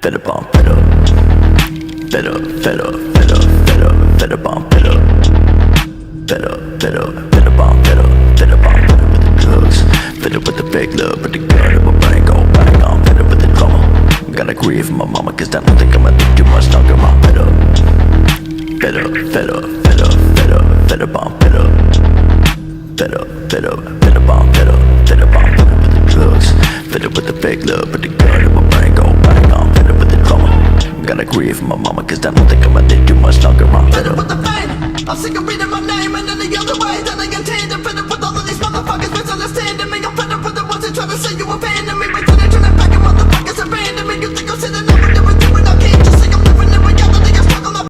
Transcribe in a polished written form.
Fed up on fed up. Fed up, fed up, fed up, fed up, fed up on fed up. Fed up, fed up, fed up on fed up. Fed up on fed up with the drugs. Fed up with the fake love, but the gun in my brain go bang on. Fed up with the drama. Gotta grieve for my mama, cause I don't think I'ma live too much longer. I'm fed up. Fed up, fed up, fed up, fed up, fed up on fed up. Fed up, fed up, fed up on fed up. Fed up on fed up with the drugs. Fed up with the fake love, but the gun in my brain go bang on. Fed up with the drama. Gotta grieve for my mama, cause I don't think I'ma live too much longer. I'm fed up with the fame. I'm sick of reading my name and any other way that I intend. I'm fed up with all of these motherfuckers misunderstanding me. I'm fed up with the ones that try to say you a fan.